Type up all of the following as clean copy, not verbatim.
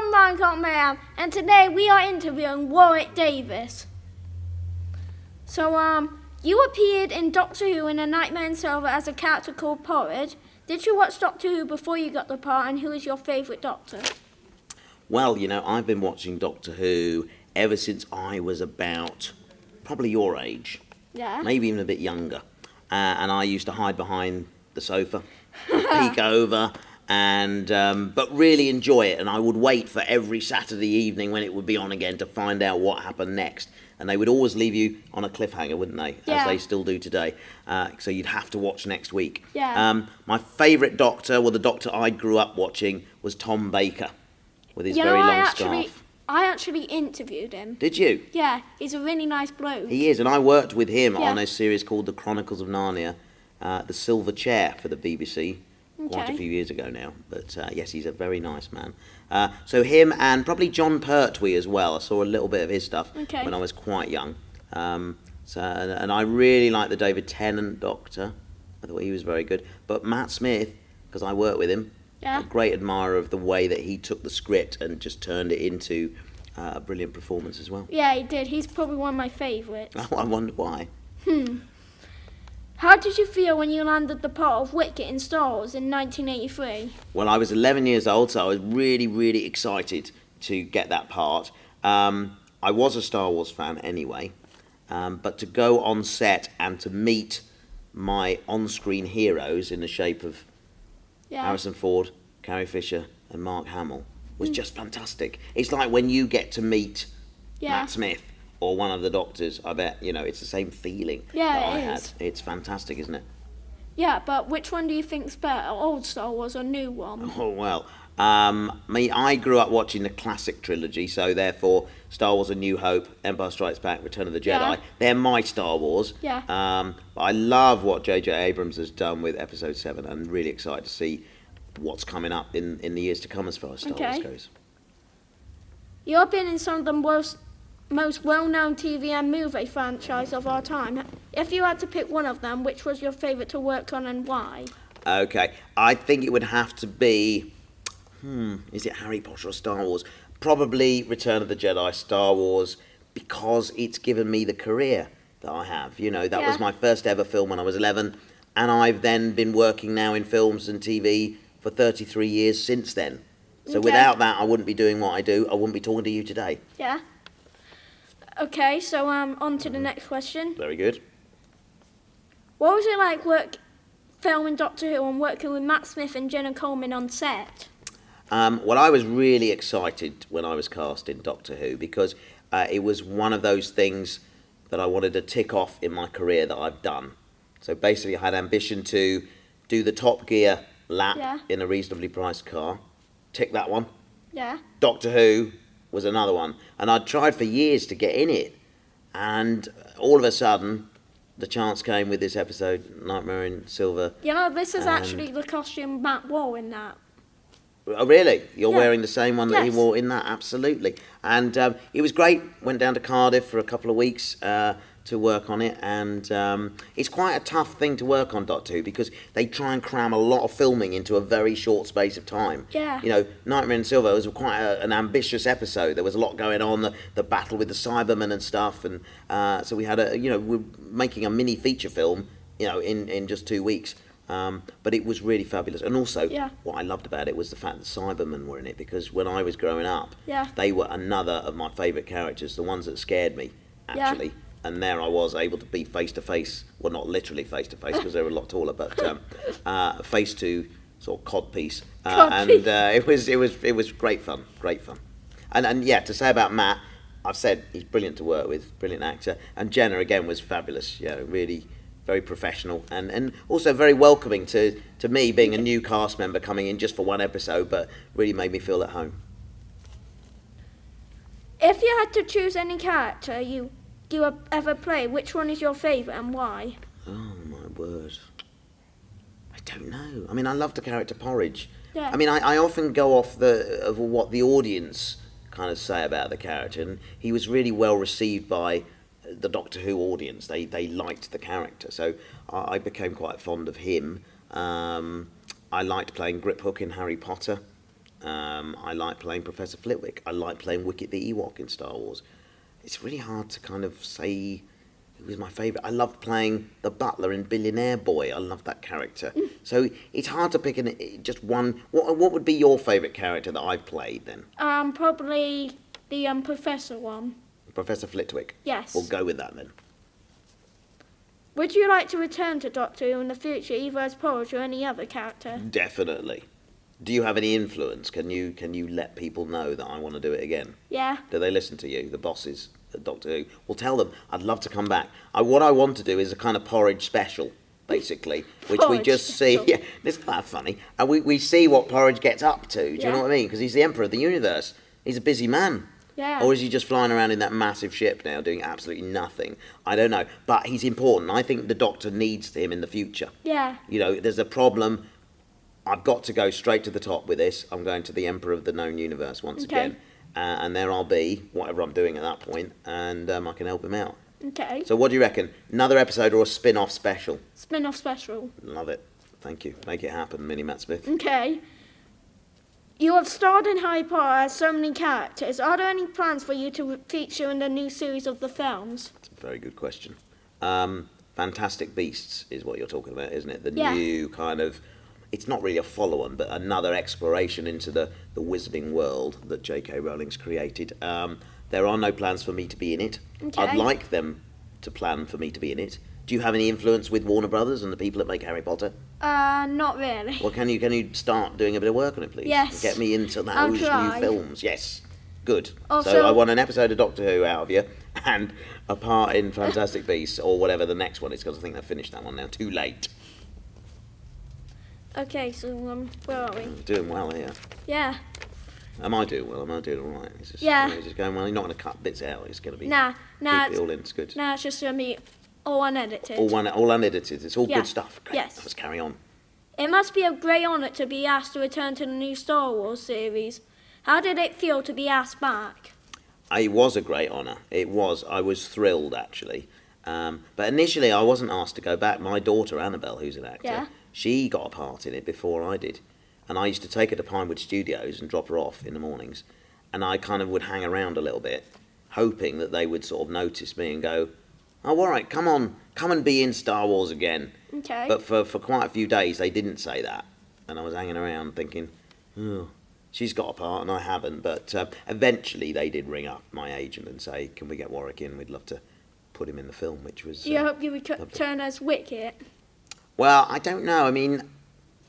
I'm Bangkok Man, and today we are interviewing Warwick Davis. So, you appeared in Doctor Who in A Nightmare in Silver as a character called Porridge. Did you watch Doctor Who before you got the part, and who is your favourite Doctor? Well, I've been watching Doctor Who ever since I was about probably your age. Yeah. Maybe even a bit younger. And I used to hide behind the sofa, peek over, and but really enjoy it. And I would wait for every Saturday evening when it would be on again to find out what happened next. And they would always leave you on a cliffhanger, wouldn't they? Yeah. As they still do today. So you'd have to watch next week. Yeah. My favourite Doctor, well, the Doctor I grew up watching, was Tom Baker with his very long scarf. I actually interviewed him. Did you? Yeah, he's a really nice bloke. He is, and I worked with him on a series called The Chronicles of Narnia, The Silver Chair for the BBC, quite a few years ago now. But yes, he's a very nice man. So him and probably John Pertwee as well. I saw a little bit of his stuff when I was quite young. And I really like the David Tennant Doctor. I thought he was very good. But Matt Smith, because I worked with him, a great admirer of the way that he took the script and just turned it into a brilliant performance as well. Yeah, he did. He's probably one of my favourites. Oh, I wonder why. How did you feel when you landed the part of Wicket in Star Wars in 1983? Well, I was 11 years old, so I was really, really excited to get that part. I was a Star Wars fan anyway, but to go on set and to meet my on-screen heroes in the shape of Harrison Ford, Carrie Fisher and Mark Hamill was just fantastic. It's like when you get to meet Matt Smith or one of the Doctors, I bet, it's the same feeling that I had. It's fantastic, isn't it? Yeah, but which one do you think's better, old Star Wars or new one? Oh, well, I grew up watching the classic trilogy, so therefore Star Wars A New Hope, Empire Strikes Back, Return of the Jedi, they're my Star Wars. Yeah. But I love what J.J. Abrams has done with Episode 7 and really excited to see what's coming up in the years to come as far as Star Wars goes. You've been in some of the most well-known TV and movie franchise of our time. If you had to pick one of them, which was your favourite to work on and why? Okay, I think it would have to be, is it Harry Potter or Star Wars? Probably Return of the Jedi, Star Wars, because it's given me the career that I have. That was my first ever film when I was 11, and I've then been working now in films and TV for 33 years since then. So without that, I wouldn't be doing what I do. I wouldn't be talking to you today. Yeah. Okay, so on to the next question. Very good. What was it like filming Doctor Who and working with Matt Smith and Jenna Coleman on set? Well, I was really excited when I was cast in Doctor Who because it was one of those things that I wanted to tick off in my career that I've done. So basically, I had ambition to do the Top Gear lap in a reasonably priced car. Tick that one. Yeah. Doctor Who was another one. And I'd tried for years to get in it. And all of a sudden, the chance came with this episode, Nightmare in Silver. This is actually the costume Matt wore in that. Oh, really? You're wearing the same one that he wore in that? Absolutely. And it was great. Went down to Cardiff for a couple of weeks to work on it. And it's quite a tough thing to work on, Doctor Who, because they try and cram a lot of filming into a very short space of time. Yeah. Nightmare in Silver was quite an ambitious episode. There was a lot going on, the battle with the Cybermen and stuff. And so we had we're making a mini feature film, in just 2 weeks. But it was really fabulous. And also, what I loved about it was the fact that Cybermen were in it, because when I was growing up, they were another of my favourite characters, the ones that scared me, actually. Yeah. And there I was, able to be face-to-face, well, not literally face-to-face, because they were a lot taller, but face to sort of codpiece. It was great fun. And to say about Matt, I've said he's brilliant to work with, brilliant actor. And Jenna, again, was fabulous, really very professional and also very welcoming to me, being a new cast member coming in just for one episode, but really made me feel at home. If you had to choose any character you ever play, which one is your favourite and why? Oh my word, I don't know. I mean, I love the character Porridge. Yeah. I mean, I often go off of what the audience kind of say about the character, and he was really well received by the Doctor Who audience. They liked the character, so I became quite fond of him. I liked playing Grip Hook in Harry Potter. I like playing Professor Flitwick. I like playing Wicket the Ewok in Star Wars. It's really hard to kind of say who was my favourite. I loved playing the butler in Billionaire Boy. I love that character. So it's hard to pick just one. What would be your favourite character that I've played then? Probably the Professor one. Professor Flitwick. Yes. We'll go with that then. Would you like to return to Doctor Who in the future, either as Porridge or any other character? Definitely. Do you have any influence? Can you let people know that I want to do it again? Yeah. Do they listen to you, the bosses at Doctor Who? Well, tell them I'd love to come back. What I want to do is a kind of Porridge special, basically, which we Porridge just see. special. Yeah, it's not that funny. And we see what Porridge gets up to. Do you know what I mean? Because he's the Emperor of the Universe. He's a busy man. Yeah. Or is he just flying around in that massive ship now doing absolutely nothing? I don't know. But he's important. I think the Doctor needs him in the future. Yeah. You know, there's a problem. I've got to go straight to the top with this. I'm going to the Emperor of the known universe once again. And there I'll be, whatever I'm doing at that point, and I can help him out. Okay. So what do you reckon? Another episode or a spin-off special? Spin-off special. Love it. Thank you. Make it happen, Minnie Matt Smith. Okay. You have starred in Harry Potter as so many characters. Are there any plans for you to feature in the new series of the films? That's a very good question. Fantastic Beasts is what you're talking about, isn't it? The Yeah. new kind of... It's not really a follow-on, but another exploration into the wizarding world that J.K. Rowling's created. There are no plans for me to be in it. Okay. I'd like them to plan for me to be in it. Do you have any influence with Warner Brothers and the people that make Harry Potter? Not really. Well, can you start doing a bit of work on it, please? Yes. Get me into I'll those new try. films. Yes. Good. Also- So I want an episode of Doctor Who out of you and a part in Fantastic Beasts or whatever the next one is, because I think they've finished that one now. Too late. Okay, so where are we? Doing well here. Yeah. Am I doing well? Am I doing all right? Is this, Yeah. Is this going well? You're not going to cut bits out. It's going to be... Nah, Keep it all in. It's good. it's just going to be all unedited. All unedited. It's all Yeah. good stuff. Great. Yes. Let's carry on. It must be a great honour to be asked to return to the new Star Wars series. How did it feel to be asked back? It was a great honour. It was. I was thrilled, actually. But initially, I wasn't asked to go back. My daughter, Annabelle, who's an actor, Yeah. she got a part in it before I did. And I used to take her to Pinewood Studios and drop her off in the mornings. And I kind of would hang around a little bit, hoping that they would sort of notice me and go, "Oh, all right, come on, come and be in Star Wars again." Okay. But for quite a few days, they didn't say that. And I was hanging around thinking, oh, she's got a part and I haven't. But eventually they did ring up my agent and say, can we get Warwick in? We'd love to put him in the film, which was... Do you hope you lovely. return as Wicket? Well, I don't know. I mean,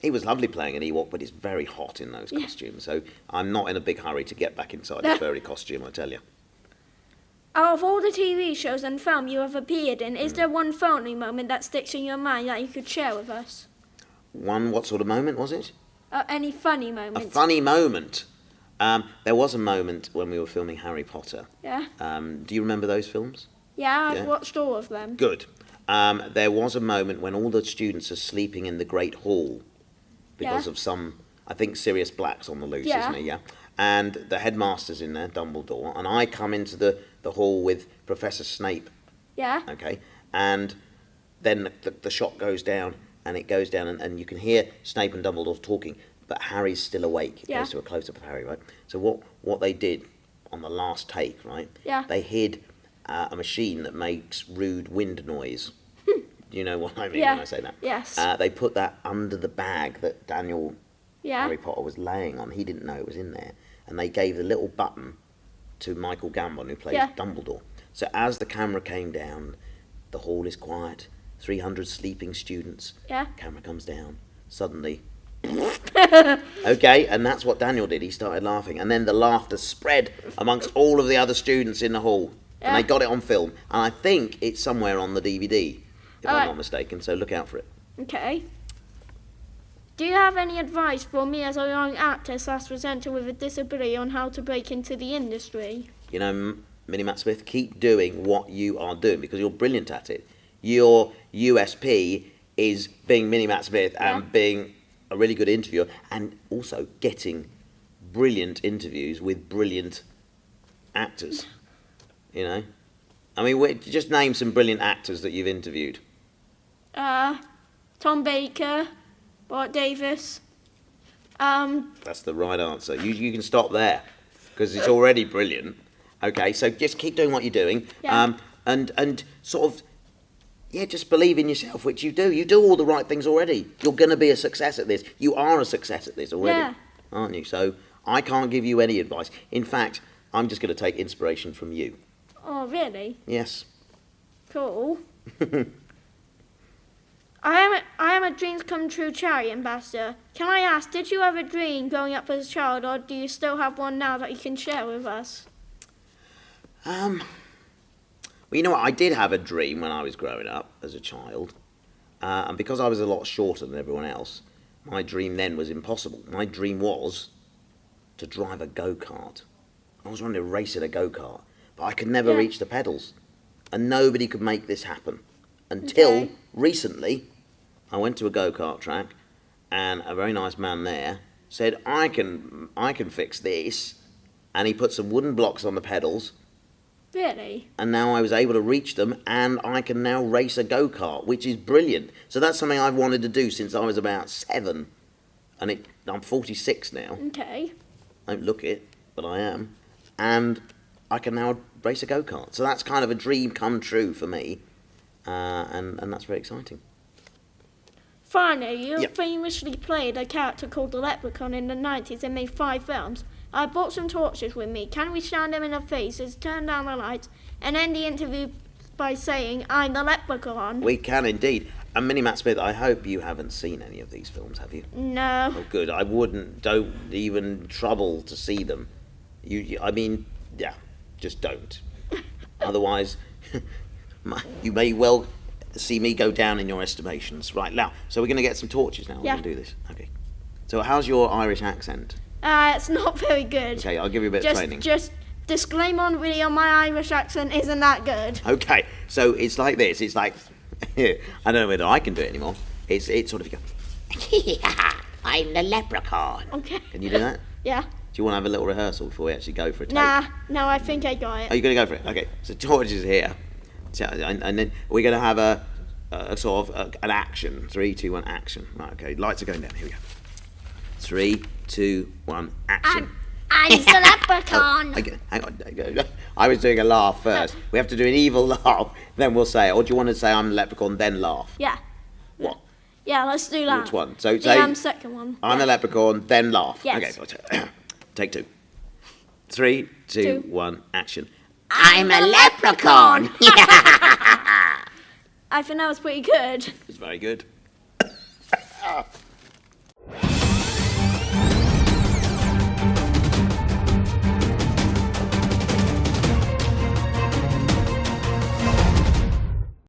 it was lovely playing an Ewok, but it's very hot in those costumes. So I'm not in a big hurry to get back inside a furry costume, I tell you. Out of all the TV shows and film you have appeared in, is there one funny moment that sticks in your mind that you could share with us? What sort of moment was it? Any funny A moment? funny moment. There was a moment when we were filming Harry Potter. Yeah? Do you remember those films? Yeah, I've Yeah. watched all of them. Good. There was a moment when all the students are sleeping in the Great Hall because Yeah. of some, I think Sirius Black's on the loose, Yeah. isn't he? Yeah. And the headmaster's in there, Dumbledore, and I come into the hall with Professor Snape, Yeah? okay? And then the shot goes down, and it goes down, and you can hear Snape and Dumbledore talking, but Harry's still awake. It Yeah. goes to a close-up of Harry, right? So what they did on the last take, right? Yeah. They hid a machine that makes rude wind noise. Do you know what I mean Yeah. when I say that? Yes. They put that under the bag that Daniel Yeah? Harry Potter was laying on. He didn't know it was in there. And they gave the little button to Michael Gambon, who plays Yeah. Dumbledore. So as the camera came down, the hall is quiet, 300 sleeping students. Yeah? Camera comes down. Suddenly, okay, and that's what Daniel did. He started laughing. And then the laughter spread amongst all of the other students in the hall. And Yeah. they got it on film. And I think it's somewhere on the DVD, if I'm Alright. not mistaken. So look out for it. Okay. Do you have any advice for me as a young actor slash presenter with a disability on how to break into the industry? You know, Minnie Matt Smith, keep doing what you are doing because you're brilliant at it. Your USP is being Minnie Matt Smith and Yeah. being a really good interviewer and also getting brilliant interviews with brilliant actors. You know? I mean, just name some brilliant actors that you've interviewed. Tom Baker, Warwick Davis. That's the right answer. You can stop there because it's already brilliant. Okay, so just keep doing what you're doing. Yeah. And sort of, yeah, just believe in yourself, which you do. You do all the right things already. You're going to be a success at this. You are a success at this already, Yeah. aren't you? So I can't give you any advice. In fact, I'm just going to take inspiration from you. Oh, really? Yes. Cool. I am a dreams come true charity ambassador. Can I ask, did you have a dream growing up as a child, or do you still have one now that you can share with us? Well, you know what? I did have a dream when I was growing up as a child, and because I was a lot shorter than everyone else, my dream then was impossible. My dream was to drive a go-kart. I was wanting to race in a go-kart, but I could never reach the pedals, and nobody could make this happen until recently. I went to a go-kart track, and a very nice man there said, I can fix this, and he put some wooden blocks on the pedals. Really? And now I was able to reach them, and I can now race a go-kart, which is brilliant. So that's something I've wanted to do since I was about 7, and I'm 46 now. Okay. I don't look it, but I am, and I can now race a go-kart. So that's kind of a dream come true for me, and that's very exciting. Finally, you famously played a character called the Leprechaun in the 90s and made 5 films. I brought some torches with me. Can we shine them in the faces, turn down the lights, and end the interview by saying, I'm the Leprechaun? We can indeed. And Minnie Matt Smith, I hope you haven't seen any of these films, have you? No. Oh, good. I wouldn't. Don't even trouble to see them. I mean, yeah, just don't. Otherwise, you may well see me go down in your estimations. Right, now, so we're going to get some torches now. We're going to do this. Okay. So how's your Irish accent? It's not very good. Okay, I'll give you a bit of training. Just disclaimer on the video, my Irish accent isn't that good. Okay, so it's like this. It's like, I don't know whether I can do it anymore. It's sort of, you go, I'm the leprechaun. Okay. Can you do that? Yeah. Do you want to have a little rehearsal before we actually go for a take? No, I think I got it. Oh, you're going to go for it? Okay, so torches here. So, and then we're going to have a sort of an action. 3, 2, 1, action. Right, okay, lights are going down. Here we go. 3, 2, 1, action. I'm the leprechaun. Okay, hang on. I was doing a laugh first. We have to do an evil laugh, then we'll say it. Or do you want to say I'm the leprechaun, then laugh? Yeah. What? Yeah, let's do that. Which one? So say The second one. I'm the leprechaun, then laugh. Yes. Okay, take 2. 3, 2, 1, action. I'm a leprechaun. I think that was pretty good. It's very good.